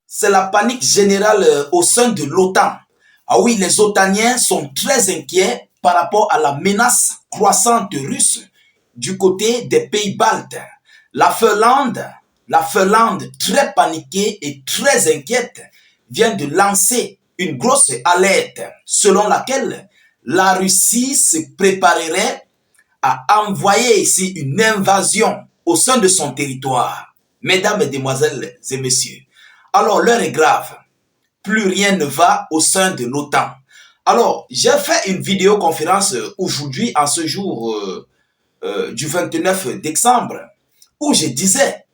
C'est la panique générale au sein de l'OTAN. Ah oui, les OTANiens sont très inquiets par rapport à la menace croissante russe du côté des pays baltes. La Finlande, la Finlande très paniquée et très inquiète, vient de lancer une grosse alerte selon laquelle la Russie se préparerait à envoyer ici une invasion au sein de son territoire. Mesdames, Mesdemoiselles et Messieurs, alors l'heure est grave. Plus rien ne va au sein de l'OTAN. Alors, j'ai fait une vidéoconférence aujourd'hui, en ce jour du 29 décembre, où je disais,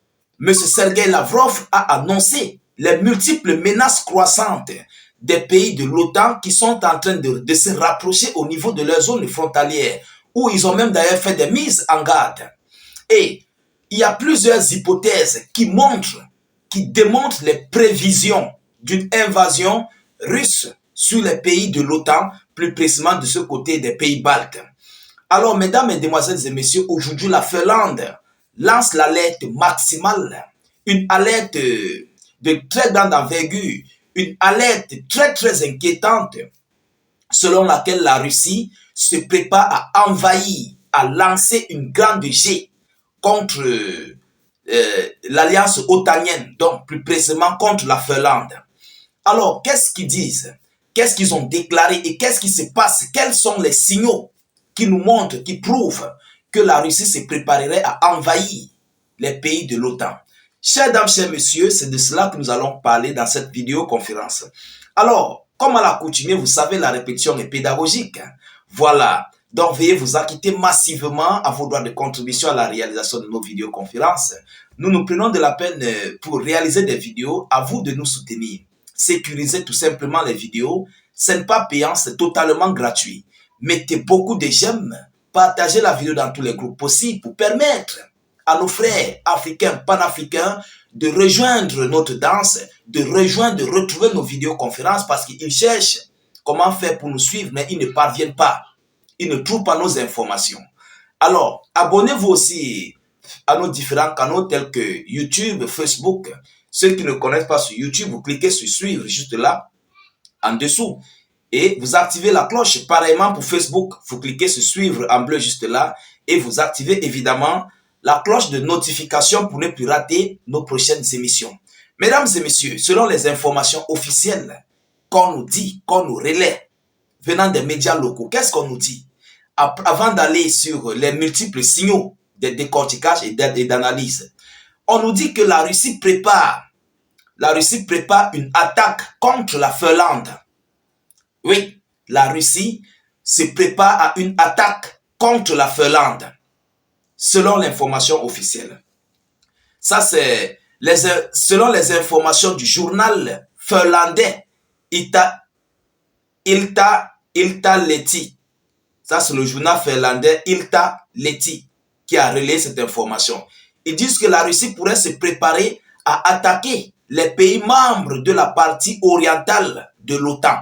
M. Sergei Lavrov a annoncé les multiples menaces croissantes des pays de l'OTAN qui sont en train de se rapprocher au niveau de leur zone frontalière, où ils ont même d'ailleurs fait des mises en garde. Et il y a plusieurs hypothèses qui démontrent les prévisions d'une invasion russe sur les pays de l'OTAN, plus précisément de ce côté des pays baltes. Alors, mesdames, mesdemoiselles et messieurs, aujourd'hui, la Finlande lance l'alerte maximale, une alerte de très grande envergure, une alerte très, très inquiétante, selon laquelle la Russie se prépare à envahir, à lancer une grande jet contre l'alliance otanienne, donc plus précisément contre la Finlande. Alors, qu'est-ce qu'ils disent? Qu'est-ce qu'ils ont déclaré et qu'est-ce qui se passe? Quels sont les signaux qui nous montrent, qui prouvent que la Russie se préparerait à envahir les pays de l'OTAN? Chers dames, chers messieurs, c'est de cela que nous allons parler dans cette vidéoconférence. Alors, comme à l'accoutumée, vous savez, la répétition est pédagogique. Voilà. Donc, veuillez vous acquitter massivement à vos droits de contribution à la réalisation de nos vidéoconférences. Nous nous prenons de la peine pour réaliser des vidéos. À vous de nous soutenir. Sécurisez tout simplement les vidéos. Ce n'est pas payant, c'est totalement gratuit. Mettez beaucoup de j'aime. Partagez la vidéo dans tous les groupes possibles pour permettre à nos frères africains, panafricains, de rejoindre notre danse, de retrouver nos vidéoconférences parce qu'ils cherchent comment faire pour nous suivre, mais ils ne parviennent pas. Ils ne trouvent pas nos informations. Alors, abonnez-vous aussi à nos différents canaux tels que YouTube, Facebook. Ceux qui ne connaissent pas sur YouTube, vous cliquez sur suivre juste là, en dessous. Et vous activez la cloche. Pareillement pour Facebook, vous cliquez sur suivre en bleu juste là. Et vous activez évidemment la cloche de notification pour ne plus rater nos prochaines émissions. Mesdames et messieurs, selon les informations officielles qu'on nous dit, qu'on nous relaie, venant des médias locaux, qu'est-ce qu'on nous dit? Avant d'aller sur les multiples signaux de décortiquage et d'analyse, on nous dit que la Russie prépare une attaque contre la Finlande. Oui, la Russie se prépare à une attaque contre la Finlande, selon l'information officielle. Ça, c'est selon les informations du journal finlandais Iltalehti. Ça, c'est le journal finlandais Iltalehti qui a relayé cette information. Ils disent que la Russie pourrait se préparer à attaquer les pays membres de la partie orientale de l'OTAN.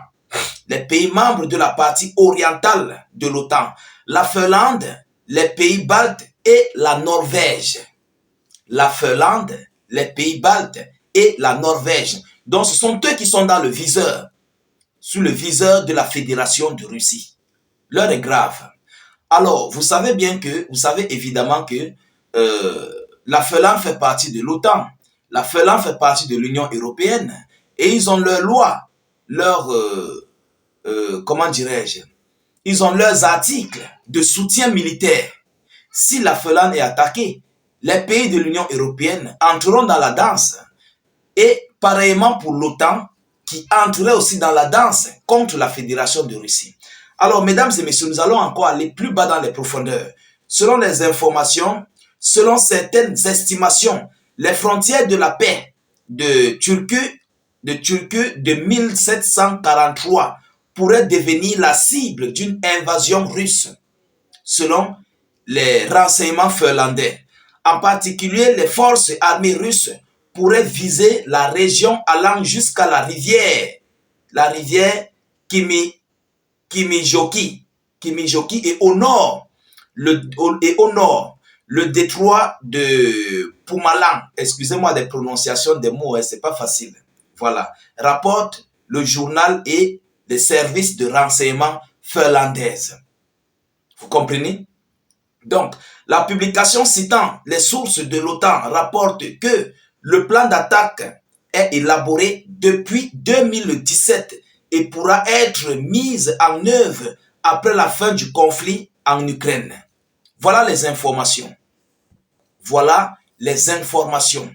Les pays membres de la partie orientale de l'OTAN. La Finlande, les pays baltes et la Norvège. La Finlande, les pays baltes et la Norvège. Donc, ce sont eux qui sont dans le viseur, sous le viseur de la Fédération de Russie. L'heure est grave. Alors, vous savez évidemment que la Finlande fait partie de l'OTAN. La Finlande fait partie de l'Union européenne. Et ils ont leurs lois, comment dirais-je, ils ont leurs articles de soutien militaire. Si la Finlande est attaquée, les pays de l'Union européenne entreront dans la danse. Et pareillement pour l'OTAN, qui entrerait aussi dans la danse contre la Fédération de Russie. Alors, mesdames et messieurs, nous allons encore aller plus bas dans les profondeurs. Selon les informations, selon certaines estimations, les frontières de la paix de Turquie de 1743 pourraient devenir la cible d'une invasion russe, selon les renseignements finlandais. En particulier, les forces armées russes pourraient viser la région allant jusqu'à la rivière Kemijoki, et au nord, le détroit de Pumalan. Excusez-moi des prononciations des mots, c'est pas facile. Voilà, rapporte le journal et les services de renseignement finlandaises. Vous comprenez? Donc, la publication citant les sources de l'OTAN rapporte que le plan d'attaque est élaboré depuis 2017 et pourra être mis en œuvre après la fin du conflit en Ukraine. Voilà les informations. Voilà les informations.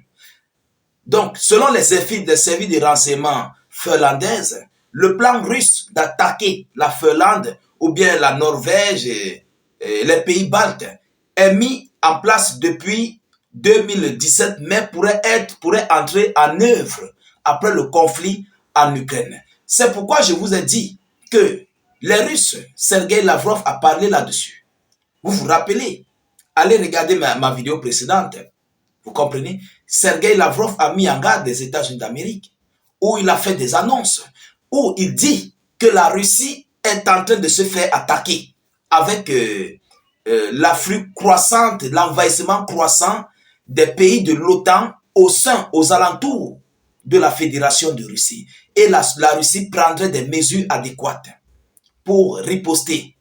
Donc, selon les services de renseignement finlandaises, le plan russe d'attaquer la Finlande ou bien la Norvège et les pays baltes est mis en place depuis 2017, mais pourrait entrer en œuvre après le conflit en Ukraine. C'est pourquoi je vous ai dit que les Russes, Sergei Lavrov a parlé là-dessus. Vous vous rappelez? Allez regarder ma vidéo précédente. Vous comprenez? Sergei Lavrov a mis en garde les États-Unis d'Amérique, où il a fait des annonces, où il dit que la Russie est en train de se faire attaquer avec l'afflux croissante, l'envahissement croissant des pays de l'OTAN aux alentours de la Fédération de Russie. Et la Russie prendrait des mesures adéquates pour riposter.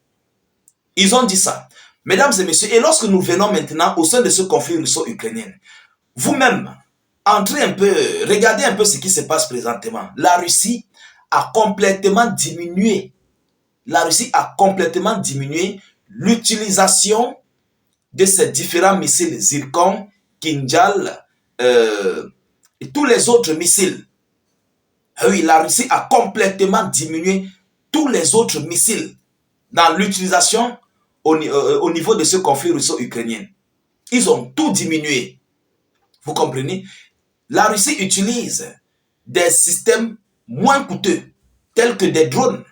Ils ont dit ça. Mesdames et messieurs, et lorsque nous venons maintenant au sein de ce conflit russo-ukrainien, vous-même, entrez un peu, regardez un peu ce qui se passe présentement. La Russie a complètement diminué. La Russie a complètement diminué l'utilisation de ces différents missiles Zircon, Kinjal et tous les autres missiles. Oui, la Russie a complètement diminué tous les autres missiles dans l'utilisation au niveau de ce conflit russo-ukrainien. Ils ont tout diminué. Vous comprenez? La Russie utilise des systèmes moins coûteux, tels que des drones.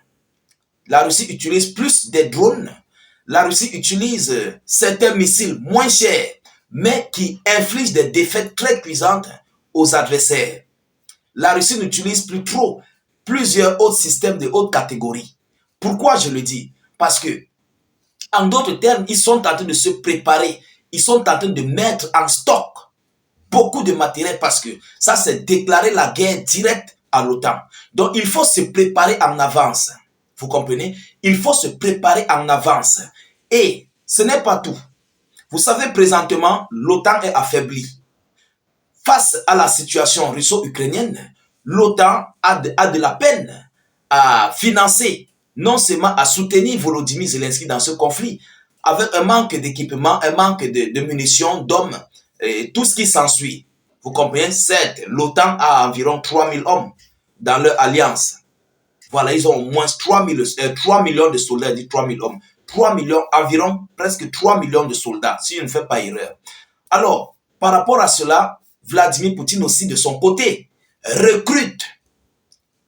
La Russie utilise plus des drones. La Russie utilise certains missiles moins chers, mais qui infligent des défaites très cuisantes aux adversaires. La Russie n'utilise plus trop plusieurs autres systèmes de haute catégorie. Pourquoi je le dis? Parce que, en d'autres termes, ils sont en train de se préparer. Ils sont en train de mettre en stock beaucoup de matériel parce que ça, c'est déclarer la guerre directe à l'OTAN. Donc, il faut se préparer en avance. Vous comprenez? Il faut se préparer en avance. Et ce n'est pas tout. Vous savez, présentement, l'OTAN est affaiblie. Face à la situation russo-ukrainienne, l'OTAN a de la peine à financer, non seulement à soutenir Volodymyr Zelensky dans ce conflit, avec un manque d'équipement, un manque de munitions, d'hommes, et tout ce qui s'ensuit. Vous comprenez? Certes, l'OTAN a environ 3000 hommes dans leur alliance. Voilà, ils ont au moins 3 millions de soldats, dit 3000 hommes. 3 millions, environ presque 3 millions de soldats, si je ne fais pas erreur. Alors, par rapport à cela, Vladimir Poutine aussi, de son côté, recrute.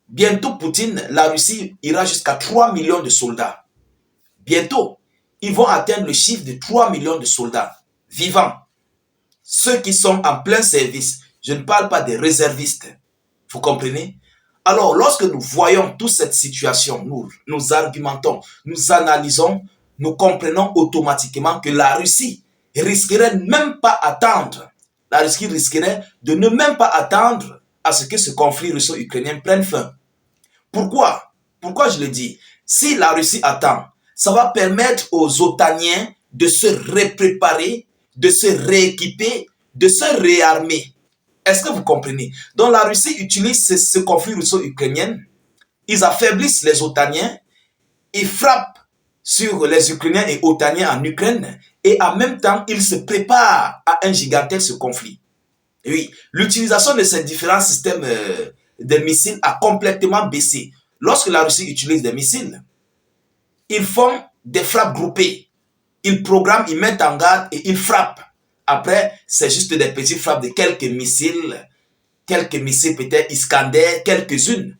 Bientôt, Poutine, la Russie ira jusqu'à 3 millions de soldats. Bientôt, ils vont atteindre le chiffre de 3 millions de soldats vivants. Ceux qui sont en plein service, je ne parle pas des réservistes. Vous comprenez? Alors, lorsque nous voyons toute cette situation, nous argumentons, nous analysons, nous comprenons automatiquement que la Russie risquerait même pas attendre. La Russie risquerait de ne même pas attendre à ce que ce conflit russo-ukrainien prenne fin. Pourquoi? Pourquoi je le dis? Si la Russie attend, ça va permettre aux OTANiens de se repréparer, de se rééquiper, de se réarmer. Est-ce que vous comprenez? Donc la Russie utilise ce conflit russo-ukrainien, ils affaiblissent les OTANiens, ils frappent sur les Ukrainiens et OTANiens en Ukraine, et en même temps, ils se préparent à un gigantesque conflit. Et oui, l'utilisation de ces différents systèmes de missiles a complètement baissé. Lorsque la Russie utilise des missiles, ils font des frappes groupées. Ils programment, ils mettent en garde et ils frappent. Après, c'est juste des petites frappes de quelques missiles peut-être Iskander, quelques-unes.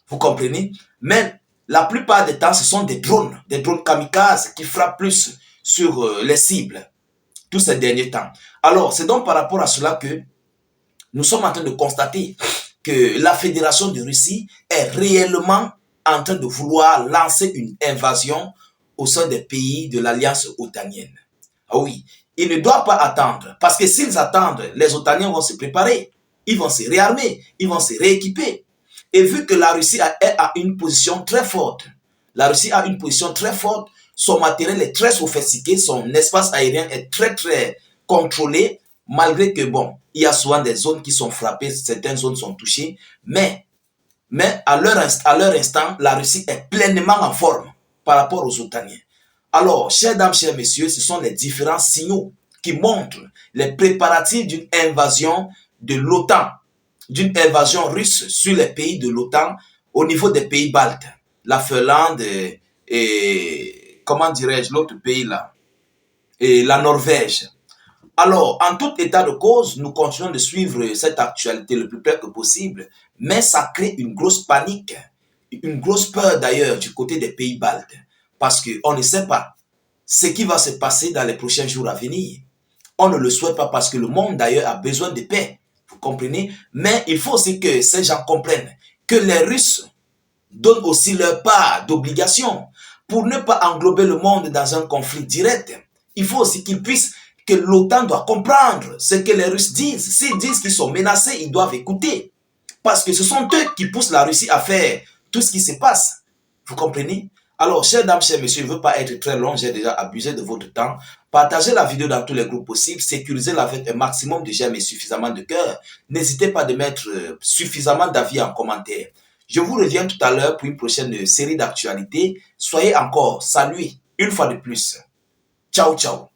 Vous comprenez? Mais la plupart des temps, ce sont des drones kamikazes qui frappent plus sur les cibles tous ces derniers temps. Alors, c'est donc par rapport à cela que nous sommes en train de constater que la Fédération de Russie est réellement en train de vouloir lancer une invasion au sein des pays de l'Alliance otanienne. Ah oui, ils ne doivent pas attendre, parce que s'ils attendent, les Otaniens vont se préparer. ils vont se réarmer, ils vont se rééquiper. Et vu que la Russie est à une position très forte, la Russie a une position très forte, son matériel est très sophistiqué, son espace aérien est très très contrôlé, malgré que bon, il y a souvent des zones qui sont frappées, certaines zones sont touchées, mais à leur instant, la Russie est pleinement en forme par rapport aux Otaniens. Alors, chers dames, chers messieurs, ce sont les différents signaux qui montrent les préparatifs d'une invasion de l'OTAN, d'une invasion russe sur les pays de l'OTAN au niveau des pays baltes, la Finlande et comment dirais-je l'autre pays là, et la Norvège. Alors, en tout état de cause, nous continuons de suivre cette actualité le plus près que possible, mais ça crée une grosse panique, une grosse peur d'ailleurs du côté des pays baltes, parce qu'on ne sait pas ce qui va se passer dans les prochains jours à venir. On ne le souhaite pas parce que le monde d'ailleurs a besoin de paix, vous comprenez? Mais il faut aussi que ces gens comprennent que les Russes donnent aussi leur part d'obligation pour ne pas englober le monde dans un conflit direct. Il faut aussi qu'ils puissent que l'OTAN doit comprendre ce que les Russes disent. S'ils disent qu'ils sont menacés, ils doivent écouter. Parce que ce sont eux qui poussent la Russie à faire tout ce qui se passe. Vous comprenez? Alors, chers dames, chers messieurs, je ne veux pas être très long, j'ai déjà abusé de votre temps. Partagez la vidéo dans tous les groupes possibles, sécurisez-la avec un maximum de j'aime et suffisamment de cœur. N'hésitez pas de mettre suffisamment d'avis en commentaire. Je vous reviens tout à l'heure pour une prochaine série d'actualités. Soyez encore salués une fois de plus. Ciao, ciao.